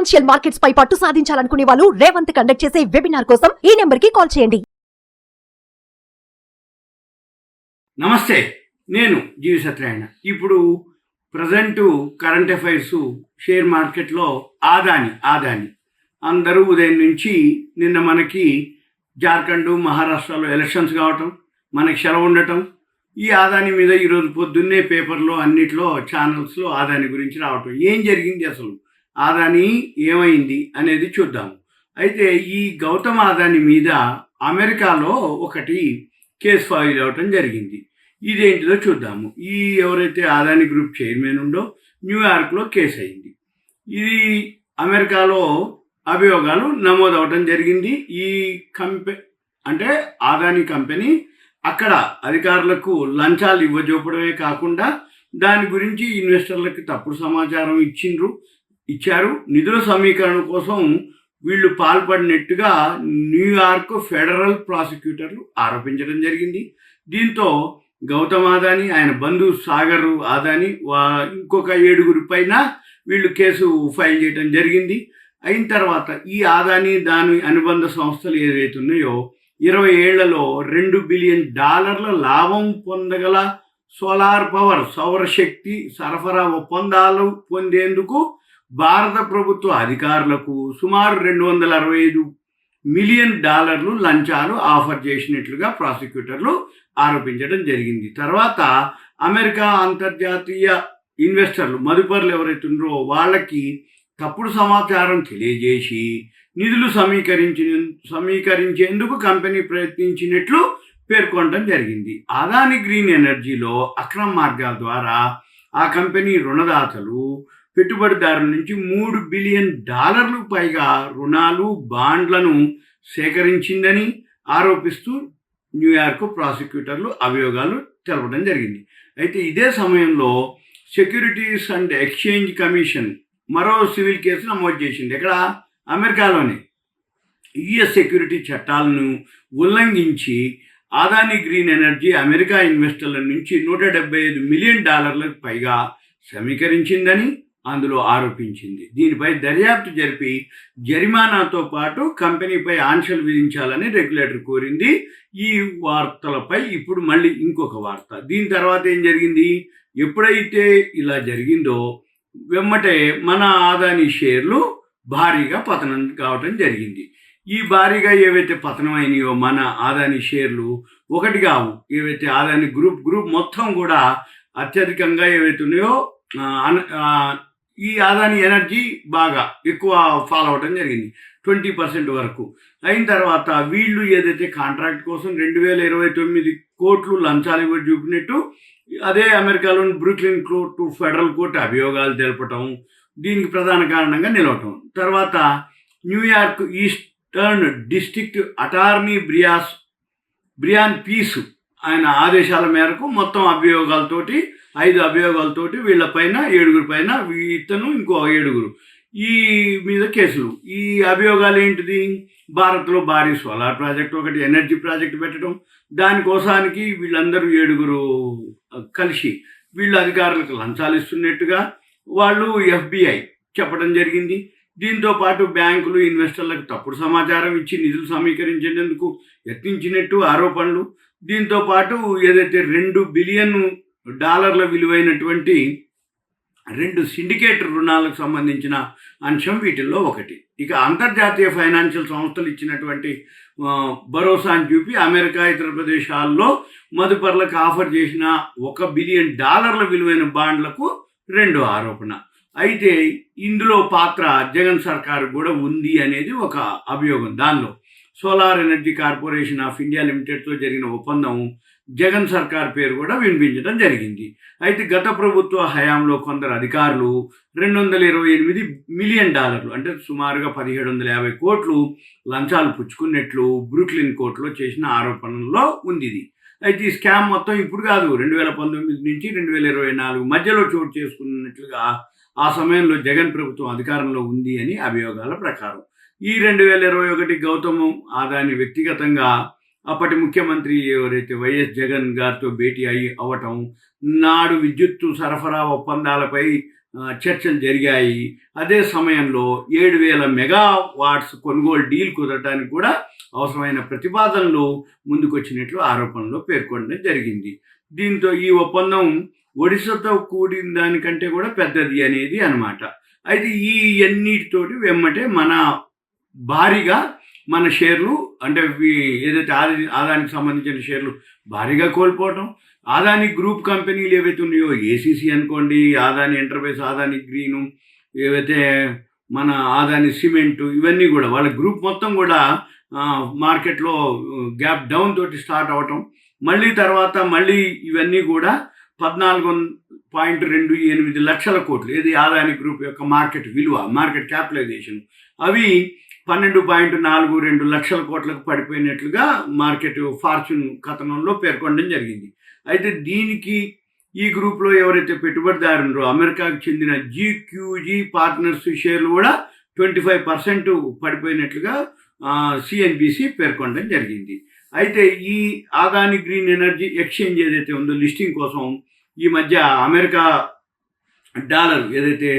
Financial markets పై పట్టు సాధించాలనుకునే వాళ్ళు Revanth conduct చేసే వెబినార్ కోసం ఈ నెంబర్ కి కాల్ చేయండి. నమస్తే, నేను జీవి సత్యనారాయణ. ఇప్పుడు ప్రజెంటు కరెంట్ అఫైర్స్ షేర్ మార్కెట్లో ఆదాని అందరూ ఉదయం నుంచి నిన్న మనకి జార్ఖండ్ మహారాష్ట్రలో ఎలక్షన్స్ కావటం, మనకి సెలవు ఉండటం, ఈ ఆదాని మీద ఈరోజు పొద్దున్నే పేపర్లో అన్నిట్లో ఛానల్స్లో ఆదాని గురించి రావటం. ఏం జరిగింది, అసలు ఆదాని ఏమైంది అనేది చూద్దాము. అయితే ఈ గౌతమ్ ఆదాని మీద అమెరికాలో ఒకటి కేసు ఫైల్ అవటం జరిగింది. ఇదేంటిదో చూద్దాము. ఈ ఎవరైతే ఆదాని గ్రూప్ చైర్మన్ ఉందో న్యూయార్క్లో కేసు అయింది. ఇది అమెరికాలో అభియోగాలు నమోదవటం జరిగింది. ఈ అంటే ఆదాని కంపెనీ అక్కడ అధికారులకు లంచాలు ఇవ్వజూపడమే కాకుండా దాని గురించి ఇన్వెస్టర్లకు తప్పుడు సమాచారం ఇచ్చారు. నిధుల సమీకరణ కోసం వీళ్ళు పాల్పడినట్టుగా న్యూయార్క్ ఫెడరల్ ప్రాసిక్యూటర్లు ఆరోపించడం జరిగింది. దీంతో గౌతమ్ ఆదాని, ఆయన బంధువు సాగర్ ఆదాని, ఇంకొక 7 పైన వీళ్ళు కేసు ఫైల్ చేయడం జరిగింది. అయిన తర్వాత ఈ ఆదాని దాని అనుబంధ సంస్థలు ఏవైతే ఉన్నాయో 20 ఏళ్లలో $2 బిలియన్ లాభం పొందగల సోలార్ పవర్ సౌరశక్తి సరఫరా ఒప్పందాలు పొందేందుకు భారత ప్రభుత్వ అధికారులకు సుమారు $265 మిలియన్ లంచాలు ఆఫర్ చేసినట్లుగా ప్రాసిక్యూటర్లు ఆరోపించడం జరిగింది. తర్వాత అమెరికా అంతర్జాతీయ ఇన్వెస్టర్లు మదుపరులు ఎవరైతే ఉన్నారో వాళ్ళకి తప్పుడు సమాచారం తెలియజేసి నిధులు సమీకరించేందుకు కంపెనీ ప్రయత్నించినట్లు పేర్కొనడం జరిగింది. అదాని గ్రీన్ ఎనర్జీలో అక్రమ మార్గాల ద్వారా ఆ కంపెనీ రుణదాతలు పెట్టుబడిదారుల నుంచి $3 బిలియన్ పైగా రుణాలు బాండ్లను సేకరించిందని ఆరోపిస్తూ న్యూయార్క్ ప్రాసిక్యూటర్లు అభియోగాలు తెలపడం జరిగింది. అయితే ఇదే సమయంలో సెక్యూరిటీస్ అండ్ ఎక్స్చేంజ్ కమిషన్ మరో సివిల్ కేసు నమోదు చేసింది. ఇక్కడ అమెరికాలోనే యుఎస్ సెక్యూరిటీ చట్టాలను ఉల్లంఘించి ఆదాని గ్రీన్ ఎనర్జీ అమెరికా ఇన్వెస్టర్ల నుంచి $175 మిలియన్ పైగా సమీకరించిందని అందులో ఆరోపించింది. దీనిపై దర్యాప్తు జరిపి జరిమానాతో పాటు కంపెనీపై ఆంక్షలు విధించాలని రెగ్యులేటర్ కోరింది. ఈ వార్తలపై ఇప్పుడు మళ్ళీ ఇంకొక వార్త. దీని తర్వాత ఏం జరిగింది, ఎప్పుడైతే ఇలా జరిగిందో వెమ్మటే మన ఆదాని షేర్లు భారీగా పతనం కావటం జరిగింది. ఈ భారీగా ఏవైతే పతనం అయినాయో మన ఆదాని షేర్లు ఒకటి కావు, ఏవైతే ఆదాని గ్రూప్ మొత్తం కూడా అత్యధికంగా ఏవైతే ఉన్నాయో ఈ ఆదాని ఎనర్జీ బాగా ఎక్కువ ఫాలో అవడం జరిగింది, 20% వరకు. అయిన తర్వాత వీళ్ళు ఏదైతే కాంట్రాక్ట్ కోసం 2029 కోట్లు లంచాలు ఇవ్వ చూపినట్టు అదే అమెరికాలోని బ్రూక్లిన్ కోర్టు ఫెడరల్ కోర్టు అభియోగాలు తెలపటం దీనికి ప్రధాన కారణంగా నిలవటం. తర్వాత New York eastern district attorney Brian పీసు ఆయన ఆదేశాల మేరకు మొత్తం 5 అభియోగాలతోటి వీళ్ళపైన 7 పైన ఇతను ఇంకో 7 ఈ మీద కేసులు. ఈ అభియోగాలు ఏంటిది, భారత్లో భారీ సోలార్ ప్రాజెక్ట్ ఒకటి ఎనర్జీ ప్రాజెక్ట్ పెట్టడం, దానికోసానికి వీళ్ళందరూ 7 కలిసి వీళ్ళు అధికారులకు లంచాలు ఇస్తున్నట్టుగా వాళ్ళు FBI చెప్పడం జరిగింది. దీంతో పాటు బ్యాంకులు ఇన్వెస్టర్లకు తప్పుడు సమాచారం ఇచ్చి నిధులు సమీకరించేందుకు యత్నించినట్టు ఆరోపణలు. దీంతో పాటు ఏదైతే $2 బిలియన్ విలువైనటువంటి 2 సిండికేట్ రుణాలకు సంబంధించిన అంశం వీటిల్లో ఒకటి. ఇక అంతర్జాతీయ ఫైనాన్షియల్ సంస్థలు ఇచ్చినటువంటి భరోసాను చూపి అమెరికా ఇతర ప్రదేశాల్లో మదుపరులకు ఆఫర్ చేసిన $1 బిలియన్ విలువైన బాండ్లకు 2 ఆరోపణ. అయితే ఇందులో పాత్ర జగన్ సర్కారు కూడా ఉంది అనేది ఒక అభియోగం. దానిలో solar energy corporation of India లిమిటెడ్తో జరిగిన ఒప్పందం జగన్ సర్కార్ పేరు కూడా వినిపించడం జరిగింది. అయితే గత ప్రభుత్వ హయాంలో కొందరు అధికారులు $228 మిలియన్ అంటే సుమారుగా 1750 కోట్లు లంచాలు పుచ్చుకున్నట్లు బ్రూక్లిన్ కోర్టులో చేసిన ఆరోపణల్లో ఉంది ఇది. అయితే ఈ స్కామ్ మొత్తం ఇప్పుడు కాదు, 2019 నుంచి 2024 మధ్యలో చోటు చేసుకున్నట్లుగా ఆ సమయంలో జగన్ ప్రభుత్వం అధికారంలో ఉంది అని అభియోగాల ప్రకారం. ఈ 2021 గౌతమ్ ఆదాని వ్యక్తిగతంగా అప్పటి ముఖ్యమంత్రి ఎవరైతే వైఎస్ జగన్ గారితో భేటీ అవ్వటం, నాడు విద్యుత్తు సరఫరా ఒప్పందాలపై చర్చలు జరిగాయి. అదే సమయంలో 7,000 మెగావాట్స్ కొనుగోలు డీల్ కుదరటానికి కూడా అవసరమైన ప్రతిపాదనలు ముందుకొచ్చినట్లు ఆరోపణలో పేర్కొనడం జరిగింది. దీంతో ఈ ఒప్పందం ఒడిశాతో కూడిన దానికంటే కూడా పెద్దది అనేది అన్నమాట. అయితే ఈ అన్నిటితోటి వెమ్మటే భారీగా మన షేర్లు అంటే ఏదైతే ఆదానికి సంబంధించిన షేర్లు భారీగా కోల్పోవటం, ఆదాని గ్రూప్ కంపెనీలు ఏవైతే ఉన్నాయో ఏసీసీ అనుకోండి, ఆదాని ఎంటర్ప్రైజ్, ఆదాని గ్రీను, ఏవైతే మన ఆదాని సిమెంటు, ఇవన్నీ కూడా వాళ్ళ గ్రూప్ మొత్తం కూడా మార్కెట్లో గ్యాప్ డౌన్ తోటి స్టార్ట్ అవటం, మళ్ళీ ఇవన్నీ కూడా 14.28 లక్షల కోట్లు, ఇది ఆదాని గ్రూప్ యొక్క మార్కెట్ విలువ, మార్కెట్ క్యాపిటలైజేషన్, అవి 12.42 లక్షల కోట్లకు పడిపోయినట్లుగా మార్కెట్ ఫార్చ్యూన్ కథనంలో పేర్కొనడం జరిగింది. అయితే దీనికి ఈ గ్రూప్లో ఎవరైతే పెట్టుబడిదారులు అమెరికాకు చెందిన జీక్యూజీ పార్ట్నర్స్ షేర్లు కూడా 25% పడిపోయినట్లుగా సిఎన్బిసి పేర్కొనడం జరిగింది. అయితే ఈ ఆదాని గ్రీన్ ఎనర్జీ ఎక్స్చేంజ్ ఏదైతే ఉందో లిస్టింగ్ కోసం ఈ మధ్య అమెరికా డాలర్ ఏదైతే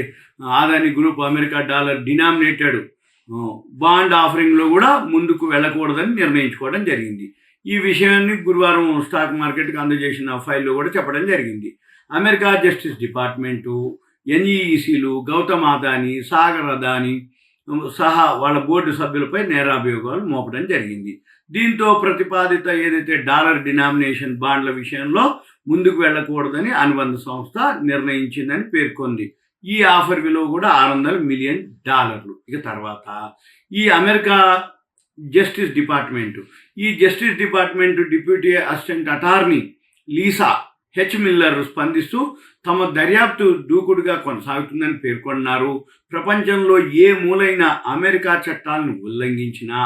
Adani group America dollar denominated bond ఆఫరింగ్లో కూడా ముందుకు వెళ్ళకూడదని నిర్ణయించుకోవడం జరిగింది. ఈ విషయాన్ని గురువారం స్టాక్ మార్కెట్కి అందజేసిన ఫైల్లో కూడా చెప్పడం జరిగింది. అమెరికా జస్టిస్ డిపార్ట్మెంటు, ఎన్ఈఈసీలు గౌతమ్ అదానీ, సాగర్ అదానీ సహా వాళ్ళ బోర్డు సభ్యులపై నేరాభియోగాలు మోపడం జరిగింది. దీంతో ప్రతిపాదిత ఏదైతే డాలర్ డినామినేషన్ బాండ్ల విషయంలో ముందుకు వెళ్ళకూడదని అనుబంధ సంస్థ నిర్ణయించిందని పేర్కొంది. ఈ ఆఫర్ విలువ కూడా $600 మిలియన్. ఇక తర్వాత ఈ America justice department deputy assistant attorney Lisa H Miller స్పందిస్తూ తమ దర్యాప్తు దూకుడుగా కొనసాగుతుందని పేర్కొన్నారు. ప్రపంచంలో ఏ మూలైన అమెరికా చట్టాలను ఉల్లంఘించినా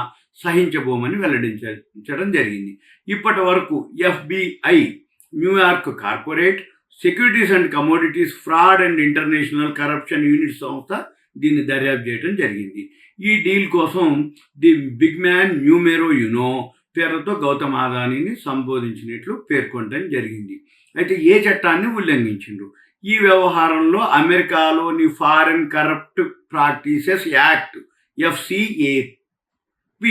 సహించబోమని వెల్లడించడం జరిగింది. ఇప్పటి వరకు FBI, New York corporate securities and commodities fraud and international corruption unit సంస్థ దీన్ని దర్యాప్తు చేయడం జరిగింది. ఈ డీల్ కోసం the big man numero uno పేరుతో గౌతమ్ అదానీని సంబోధించినట్లు పేర్కొనడం జరిగింది. అయితే ఏ చట్టాన్ని ఉల్లంఘించిండ్రు? ఈ వ్యవహారంలో అమెరికాలోని foreign corrupt practices act FCAP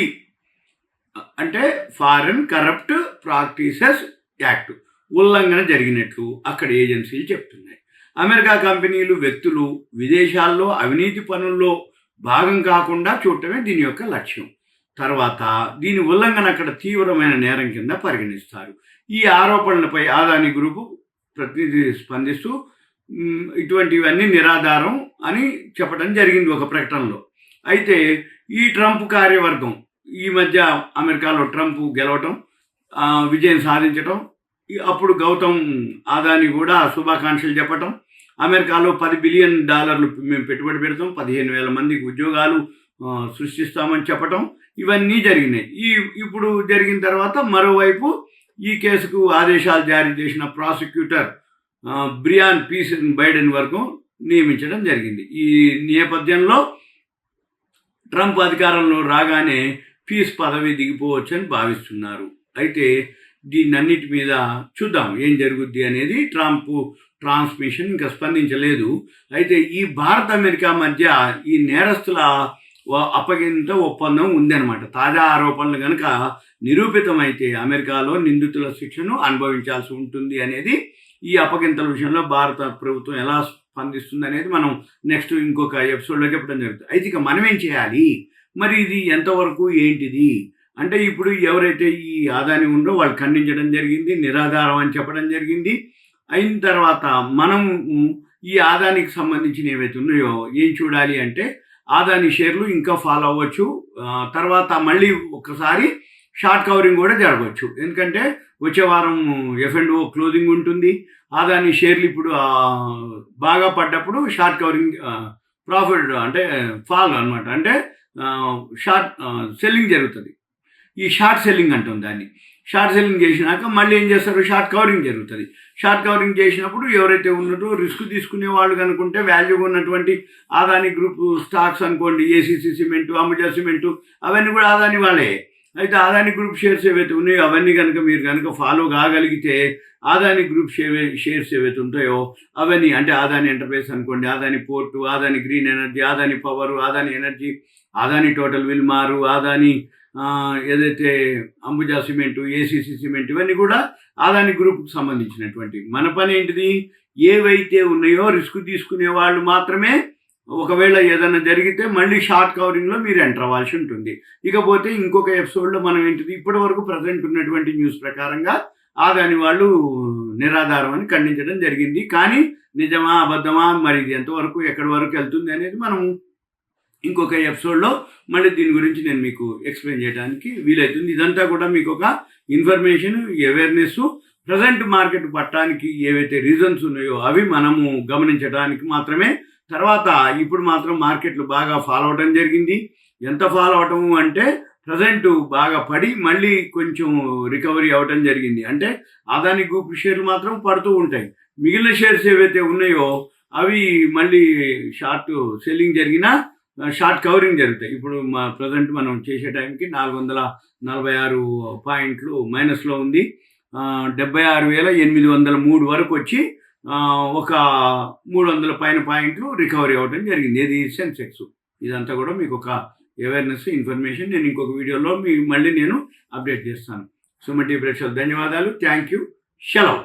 అంటే ఫారెన్ కరప్ట్ ప్రాక్టీసెస్ యాక్ట్ ఉల్లంఘన జరిగినట్లు అక్కడ ఏజెన్సీలు చెప్తున్నాయి. అమెరికా కంపెనీలు, వ్యక్తులు విదేశాల్లో అవినీతి పనుల్లో భాగం కాకుండా చూడటమే దీని యొక్క లక్ష్యం. తర్వాత దీని ఉల్లంఘన అక్కడ తీవ్రమైన నేరం కింద పరిగణిస్తారు. ఈ ఆరోపణలపై ఆదాని గ్రూపు ప్రతినిధి స్పందిస్తూ ఇటువంటివన్నీ నిరాధారం అని చెప్పడం జరిగింది ఒక ప్రకటనలో. అయితే ఈ ట్రంప్ కార్యవర్గం ఈ మధ్య అమెరికాలో ట్రంప్ గెలవటం, విజయం సాధించటం, అప్పుడు గౌతమ్ అదానీ కూడా శుభాకాంక్షలు చెప్పటం, అమెరికాలో $10 బిలియన్ మేము పెట్టుబడి పెడతాం, 15,000 మందికి ఉద్యోగాలు సృష్టిస్తామని చెప్పటం, ఇవన్నీ జరిగినాయి. ఇప్పుడు జరిగిన తర్వాత మరోవైపు ఈ కేసుకు ఆదేశాలు జారీ చేసిన ప్రాసిక్యూటర్ బ్రియాన్ పీస్ బైడెన్ వరకు నియమించడం జరిగింది. ఈ నేపథ్యంలో ట్రంప్ అధికారంలో రాగానే పీస్ పదవి దిగిపోవచ్చని భావిస్తున్నారు. అయితే దీన్నన్నిటి మీద చూద్దాం ఏం జరుగుద్ది అనేది. ట్రంప్ ట్రాన్స్మిషన్ ఇంకా స్పందించలేదు. అయితే ఈ భారత్ అమెరికా మధ్య ఈ నేరస్తుల అప్పగింత ఒప్పందం ఉందన్నమాట. తాజా ఆరోపణలు కనుక నిరూపితమైతే అమెరికాలో నిందితుల శిక్షను అనుభవించాల్సి ఉంటుంది అనేది, ఈ అప్పగింతల విషయంలో భారత ప్రభుత్వం ఎలా స్పందిస్తుంది అనేది మనం నెక్స్ట్ ఇంకొక ఎపిసోడ్లో చెప్పడం జరుగుతుంది. అయితే ఇక మనం ఏం చేయాలి మరి, ఇది ఎంతవరకు ఏంటిది అంటే, ఇప్పుడు ఎవరైతే ఈ ఆదాని ఉందో వాళ్ళు ఖండించడం జరిగింది, నిరాధారం అని చెప్పడం జరిగింది. అయిన తర్వాత మనం ఈ ఆదానికి సంబంధించిన ఏవైతే ఉన్నాయో ఏం చూడాలి అంటే, ఆదాని షేర్లు ఇంకా ఫాలో అవ్వచ్చు. తర్వాత మళ్ళీ ఒకసారి షార్ట్ కవరింగ్ కూడా జరగవచ్చు. ఎందుకంటే వచ్చే వారం F&O క్లోజింగ్ ఉంటుంది. ఆదాని షేర్లు ఇప్పుడు బాగా పడ్డప్పుడు షార్ట్ కవరింగ్ ప్రాఫిట్ అంటే ఫాల్ అనమాట, అంటే షార్ట్ సెల్లింగ్ జరుగుతుంది. ఈ షార్ట్ సెల్లింగ్ అంటాం దాన్ని. షార్ట్ సెల్లింగ్ చేసినాక మళ్ళీ ఏం చేస్తారు, షార్ట్ కవరింగ్ జరుగుతుంది. షార్ట్ కవరింగ్ చేసినప్పుడు ఎవరైతే ఉన్నట్టు రిస్క్ తీసుకునే వాళ్ళు కనుకుంటే వాల్యూగా ఉన్నటువంటి ఆదాని గ్రూప్ స్టాక్స్ అనుకోండి, ఏసీసీ సిమెంటు, అంబుజా సిమెంటు, అవన్నీ కూడా ఆదాని వాళ్ళే. అయితే అదాని గ్రూప్ షేర్స్ ఏవైతే ఉన్నాయో అవన్నీ కనుక మీరు కనుక ఫాలో కాగలిగితే అదాని గ్రూప్ షేర్స్ ఏవైతే ఉంటాయో అవన్నీ, అంటే అదాని ఎంటర్ప్రైజ్ అనుకోండి, Adani port, Adani green energy, Adani power, Adani energy, Adani Total Wilmar, Adani ఏదైతే అంబుజా సిమెంటు, ఏసీసీ సిమెంట్, ఇవన్నీ కూడా అదాని గ్రూప్కి సంబంధించినటువంటి. మన పని ఏంటిది, ఏవైతే ఉన్నాయో రిస్క్ తీసుకునే వాళ్ళు మాత్రమే, ఒకవేళ ఏదైనా జరిగితే మళ్ళీ షార్ట్ కవరింగ్లో మీరు ఎంటర్ అవ్వాల్సి ఉంటుంది. ఇకపోతే ఇంకొక ఎపిసోడ్లో మనం ఏంటిది, ఇప్పటి వరకు ప్రజెంట్ ఉన్నటువంటి న్యూస్ ప్రకారంగా అదాని వాళ్ళు నిరాధారం అని ఖండించడం జరిగింది. కానీ నిజమా అబద్ధమా, మరి ఇది ఎంతవరకు ఎక్కడి వరకు వెళ్తుంది అనేది మనం ఇంకొక ఎపిసోడ్లో మళ్ళీ దీని గురించి నేను మీకు ఎక్స్ప్లెయిన్ చేయడానికి వీలవుతుంది. ఇదంతా కూడా మీకు ఒక ఇన్ఫర్మేషన్, అవేర్నెస్, ప్రజెంట్ మార్కెట్ పట్టడానికి ఏవైతే రీజన్స్ ఉన్నాయో అవి మనము గమనించడానికి మాత్రమే. తర్వాత ఇప్పుడు మాత్రం మార్కెట్లు బాగా ఫాలో అవడం జరిగింది. ఎంత ఫాలో అవటము అంటే ప్రజెంట్ బాగా పడి మళ్ళీ కొంచెం రికవరీ అవ్వటం జరిగింది. అంటే అదాని గ్రూప్ షేర్లు మాత్రం పడుతూ ఉంటాయి. మిగిలిన షేర్స్ ఏవైతే ఉన్నాయో అవి మళ్ళీ షార్ట్ సెల్లింగ్ జరిగినా షార్ట్ కవరింగ్ జరుగుతాయి. ఇప్పుడు ప్రజెంట్ మనం చేసే టైంకి 446 పాయింట్లు మైనస్లో ఉంది. 76,803 వరకు వచ్చి ఒక 300 పైన పాయింట్లు రికవరీ అవ్వడం జరిగింది. ఇది సెన్సెక్స్. ఇదంతా కూడా మీకు ఒక అవేర్నెస్, ఇన్ఫర్మేషన్. నేను ఇంకొక వీడియోలో మళ్ళీ నేను అప్డేట్ చేస్తాను. సుమన్ టీవీ ప్రేక్షకులకు ధన్యవాదాలు. Thank you. సెలవు.